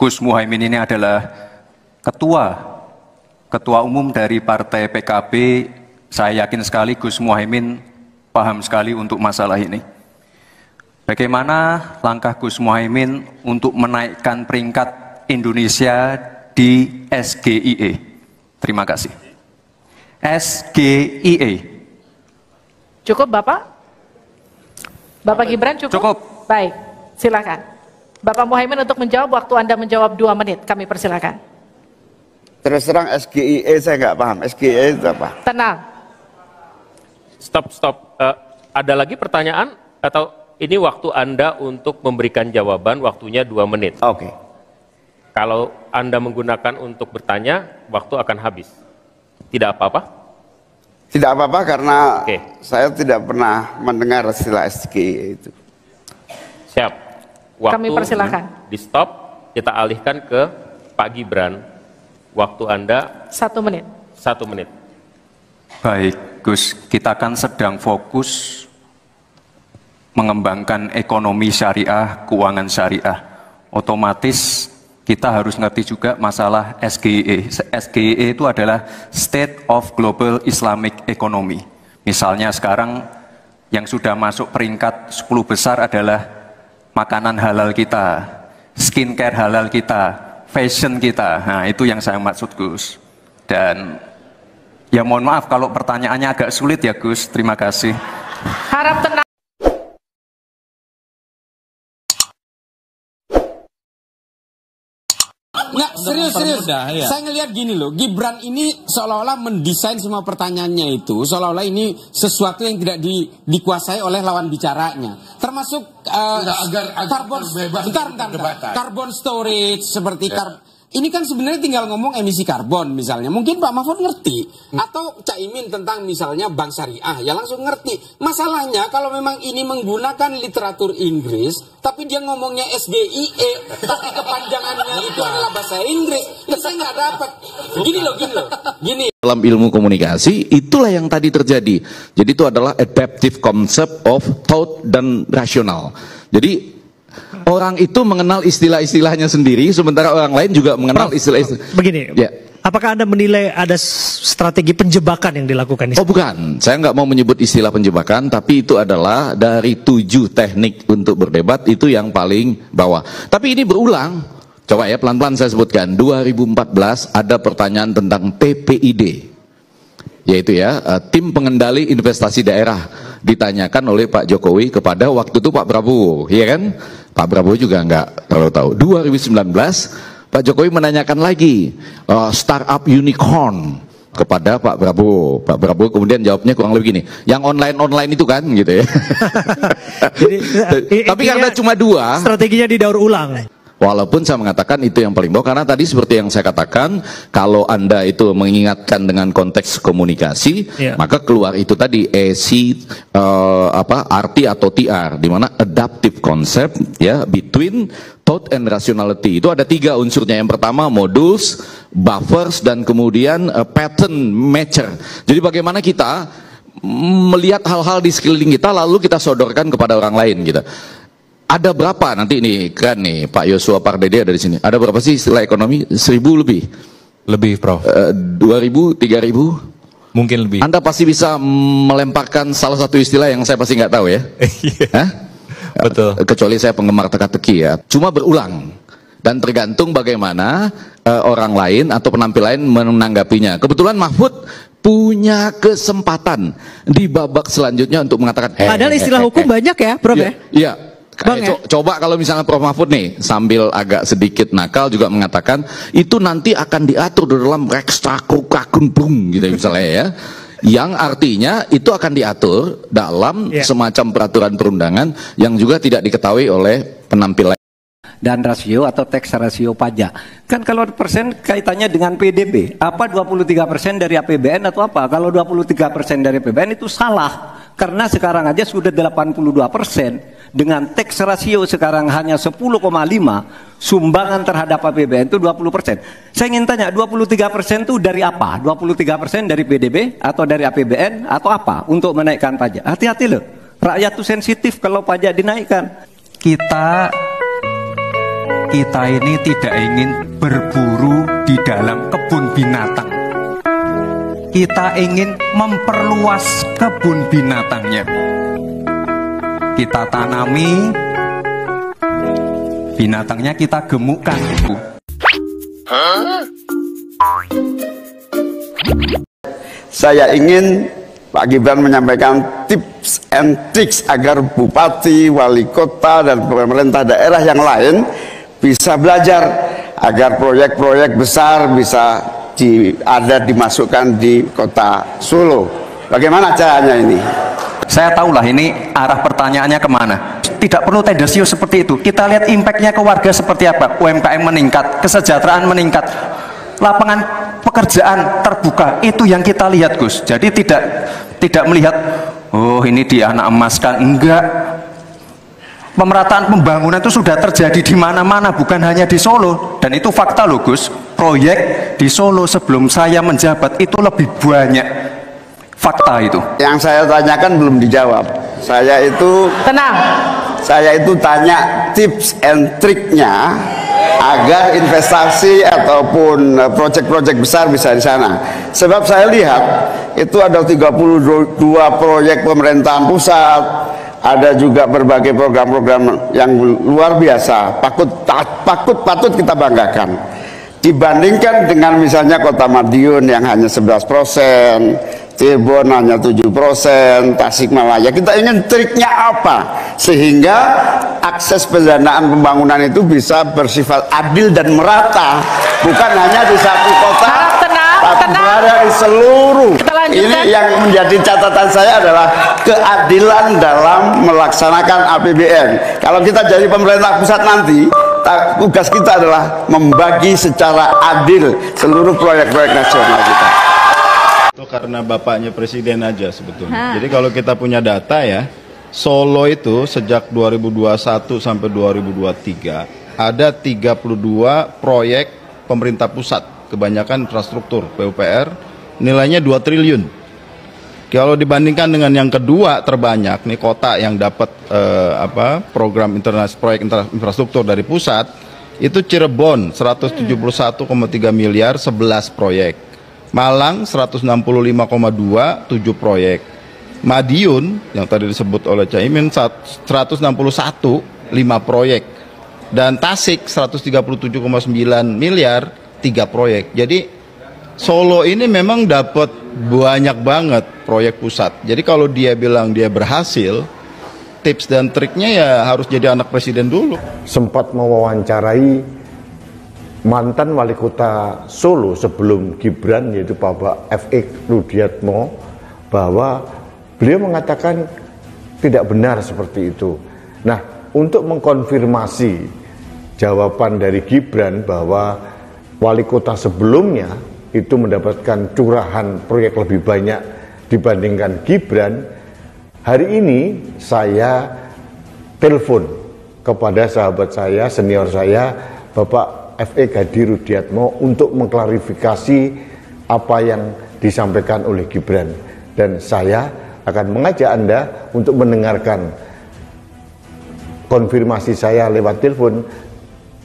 Gus Muhaimin ini adalah ketua umum dari Partai PKB. Saya yakin sekali Gus Muhaimin paham sekali untuk masalah ini. Bagaimana langkah Gus Muhaimin untuk menaikkan peringkat Indonesia di SGIE? Terima kasih. SGIE. Cukup Bapak? Bapak Gibran cukup? Cukup. Baik, silakan. Bapak Muhaimin untuk menjawab, waktu Anda menjawab 2 menit, kami persilakan. Terus terang SGIE saya nggak paham. SGIE itu apa? Tenang. Stop. Ada lagi pertanyaan atau ini waktu Anda untuk memberikan jawaban, waktunya 2 menit. Oke. Kalau Anda menggunakan untuk bertanya, waktu akan habis. Tidak apa-apa? Tidak apa-apa karena Oke. saya tidak pernah mendengar istilah SGIE itu. Siap. Waktu Kami persilakan. di stop, kita alihkan ke Pak Gibran. Waktu Anda 1 menit. 1 menit. Baik, Gus, kita kan sedang fokus mengembangkan ekonomi syariah, keuangan syariah. Otomatis kita harus ngerti juga masalah SGIE. SGIE itu adalah State of Global Islamic Economy. Misalnya sekarang yang sudah masuk peringkat 10 besar adalah makanan halal kita, skincare halal kita, fashion kita. Nah, itu yang saya maksud, Gus. Dan ya mohon maaf kalau pertanyaannya agak sulit ya, Gus. Terima kasih. Harap tenang. Nggak, serius. Ya. Saya ngelihat gini loh, Gibran ini seolah-olah mendesain semua pertanyaannya itu, seolah-olah ini sesuatu yang tidak dikuasai oleh lawan bicaranya. Termasuk carbon storage seperti ini kan sebenarnya tinggal ngomong emisi karbon misalnya. Mungkin Pak Mahfud ngerti. Atau Caimin tentang misalnya bank syariah. Ya langsung ngerti. Masalahnya kalau memang ini menggunakan literatur Inggris. Tapi dia ngomongnya SGIE. Tapi kepanjangannya itu adalah bahasa Inggris. Ya saya nggak dapat. Gini loh. Dalam ilmu komunikasi, itulah yang tadi terjadi. Jadi itu adalah adaptive concept of thought dan rasional. Jadi orang itu mengenal istilah-istilahnya sendiri, sementara orang lain juga mengenal istilah-istilah. Begini, ya. Apakah Anda menilai ada strategi penjebakan yang dilakukan? Oh bukan, saya nggak mau menyebut istilah penjebakan, tapi itu adalah dari 7 teknik untuk berdebat, itu yang paling bawah. Tapi ini berulang, coba ya pelan-pelan saya sebutkan. 2014 ada pertanyaan tentang TPID, yaitu ya tim pengendali investasi daerah, ditanyakan oleh Pak Jokowi kepada waktu itu Pak Prabowo, ya kan? Pak Prabowo juga nggak terlalu tahu. 2019 Pak Jokowi menanyakan lagi startup unicorn kepada Pak Prabowo. Pak Prabowo kemudian jawabnya kurang lebih gini, yang online itu kan, gitu ya. Jadi, tapi karena cuma 2, strateginya didaur ulang. Walaupun saya mengatakan itu yang paling bawah, karena tadi seperti yang saya katakan, kalau Anda itu mengingatkan dengan konteks komunikasi, maka keluar itu tadi RT atau TR, di mana adaptive concept ya between thought and rationality. Itu ada 3 unsurnya. Yang pertama modules, buffers, dan kemudian pattern matcher. Jadi bagaimana kita melihat hal-hal di sekeliling kita lalu kita sodorkan kepada orang lain gitu. Ada berapa nanti nih kan nih Pak Yosua Pardede ada di sini. Ada berapa sih istilah ekonomi? 1000 lebih. Lebih, Prof. 2000, 3000? Mungkin lebih. Anda pasti bisa melemparkan salah satu istilah yang saya pasti nggak tahu ya. Hah? Betul. Kecuali saya penggemar teka-teki ya. Cuma berulang. Dan tergantung bagaimana orang lain atau penampil lain menanggapinya. Kebetulan Mahfud punya kesempatan di babak selanjutnya untuk mengatakan. Padahal istilah hukum banyak ya, Prof ya? Iya. Bang, ya? Coba kalau misalnya Prof Mahfud nih sambil agak sedikit nakal juga mengatakan itu nanti akan diatur di dalam Rekstakukakunbung gitu misalnya ya. Yang artinya itu akan diatur dalam semacam peraturan perundangan yang juga tidak diketahui oleh penampilan. Dan rasio atau tax rasio pajak. Kan kalau persen kaitannya dengan PDB, apa 23% dari APBN atau apa? Kalau 23% dari APBN itu salah. Karena sekarang aja sudah 82%. Dengan tax rasio sekarang hanya 10,5, sumbangan terhadap APBN itu 20%. Saya ingin tanya, 23% itu dari apa? 23% dari PDB atau dari APBN atau apa untuk menaikkan pajak? Hati-hati loh, rakyat itu sensitif kalau pajak dinaikkan. kita ini tidak ingin berburu di dalam kebun binatang. Kita ingin memperluas kebun binatangnya. Kita tanami, binatangnya kita gemukkan. Saya ingin Pak Gibran menyampaikan tips and tricks agar bupati, wali kota, dan pemerintah daerah yang lain bisa belajar agar proyek-proyek besar bisa dimasukkan di kota Solo. Bagaimana caranya ini? Saya tahulah ini arah pertanyaannya kemana. Tidak perlu tendensius seperti itu. Kita lihat impactnya ke warga seperti apa. UMKM meningkat, kesejahteraan meningkat, lapangan pekerjaan terbuka. Itu yang kita lihat, Gus. Jadi tidak melihat, oh ini di anak emaskan. Enggak. Pemerataan pembangunan itu sudah terjadi di mana-mana, bukan hanya di Solo. Dan itu fakta loh, Gus. Proyek di Solo sebelum saya menjabat itu lebih banyak. Fakta itu. Yang saya tanyakan belum dijawab. Saya itu tanya tips and triknya agar investasi ataupun proyek-proyek besar bisa di sana. Sebab saya lihat itu ada 32 proyek pemerintahan pusat, ada juga berbagai program-program yang luar biasa, patut kita banggakan. Dibandingkan dengan misalnya Kota Madiun yang hanya 11%, Cirebon hanya 7%, Tasikmalaya. Kita ingin triknya apa sehingga akses pendanaan pembangunan itu bisa bersifat adil dan merata, bukan hanya di satu kota, tapi berada di seluruh. Ini yang menjadi catatan saya adalah keadilan dalam melaksanakan APBN. Kalau kita jadi pemerintah pusat nanti, tugas kita adalah membagi secara adil seluruh proyek-proyek nasional kita. Itu karena bapaknya presiden aja sebetulnya. Jadi kalau kita punya data ya, Solo itu sejak 2021 sampai 2023 ada 32 proyek pemerintah pusat, kebanyakan infrastruktur PUPR, nilainya 2 triliun. Kalau dibandingkan dengan yang kedua terbanyak nih kota yang dapat program proyek infrastruktur dari pusat, itu Cirebon 171,3 miliar 11 proyek. Malang 165,2 7 proyek. Madiun yang tadi disebut oleh Caimin 161 5 proyek. Dan Tasik 137,9 miliar 3 proyek. Jadi Solo ini memang dapat banyak banget proyek pusat. Jadi kalau dia bilang dia berhasil, tips dan triknya ya harus jadi anak presiden dulu. Sempat mewawancarai mantan wali kota Solo sebelum Gibran, yaitu Bapak F.X. Rudiatmo, bahwa beliau mengatakan tidak benar seperti itu. Nah, untuk mengkonfirmasi jawaban dari Gibran bahwa wali kota sebelumnya itu mendapatkan curahan proyek lebih banyak dibandingkan Gibran, hari ini saya telepon kepada sahabat saya, senior saya, Bapak F.E. Hadi Rudiatmo, untuk mengklarifikasi apa yang disampaikan oleh Gibran. Dan saya akan mengajak Anda untuk mendengarkan konfirmasi saya lewat telepon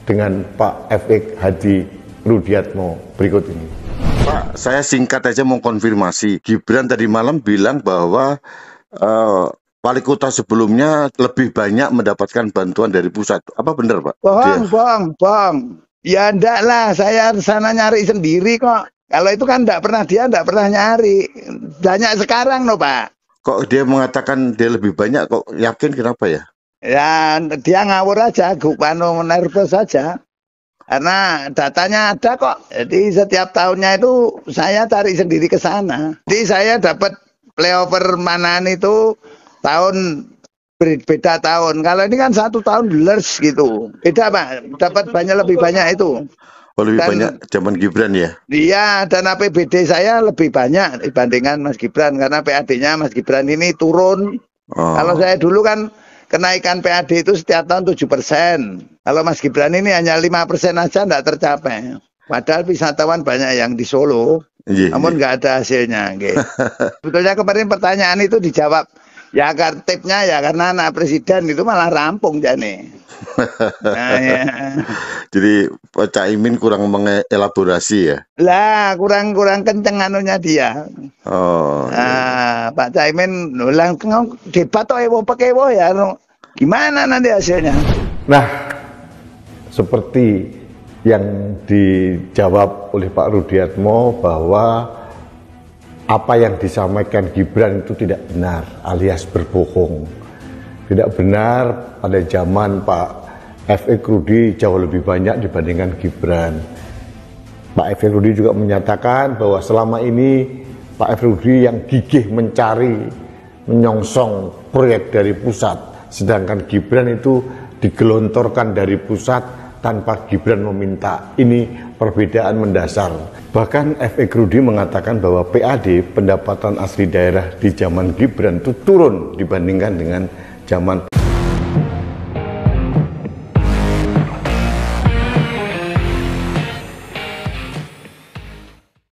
dengan Pak F.E. Hadi Rudiatmo berikut ini. Pak, saya singkat aja mau konfirmasi. Gibran tadi malam bilang bahwa wali kota sebelumnya lebih banyak mendapatkan bantuan dari pusat. Apa benar, Pak? Bohong. Ya enggak lah, saya sana nyari sendiri kok. Kalau itu kan dia enggak pernah nyari. Banyak sekarang loh, Pak. Kok dia mengatakan dia lebih banyak, kok yakin kenapa ya? Ya, dia ngawur aja, nervous saja. Karena datanya ada kok. Jadi setiap tahunnya itu saya cari sendiri ke sana. Jadi saya dapat playover Manan itu tahun beda tahun. Kalau ini kan 1 tahun blurs gitu. Beda, Pak. Dapat lebih banyak itu. Oh, lebih banyak zaman Gibran ya? Iya, dan APBD saya lebih banyak dibandingkan Mas Gibran. Karena PAD-nya Mas Gibran ini turun. Kalau saya dulu kan kenaikan PAD itu setiap tahun 7%. Kalau Mas Gibran ini hanya 5% aja tidak tercapai. Padahal wisatawan banyak yang di Solo, namun nggak ada hasilnya. Sebetulnya kemarin pertanyaan itu dijawab. Ya tipsnya ya karena anak presiden itu malah rampung Jani. Nah, ya. Jadi Pak Caimin kurang mengelaborasi ya? Lah kurang kenceng anunya dia. Oh. Nah, Pak Caimin ulang debat toh ewo pekewo ya. Gimana nanti hasilnya? Nah, seperti yang dijawab oleh Pak Rudiatmo bahwa apa yang disampaikan Gibran itu tidak benar alias berbohong. Tidak benar, pada zaman Pak F.X. Rudi jauh lebih banyak dibandingkan Gibran. Pak F.X. Rudi juga menyatakan bahwa selama ini Pak F.X. Rudi yang gigih mencari, menyongsong proyek dari pusat, sedangkan Gibran itu digelontorkan dari pusat tanpa Gibran meminta. Ini perbedaan mendasar. Bahkan F.X. Rudi mengatakan bahwa PAD, pendapatan asli daerah di zaman Gibran itu turun dibandingkan dengan zaman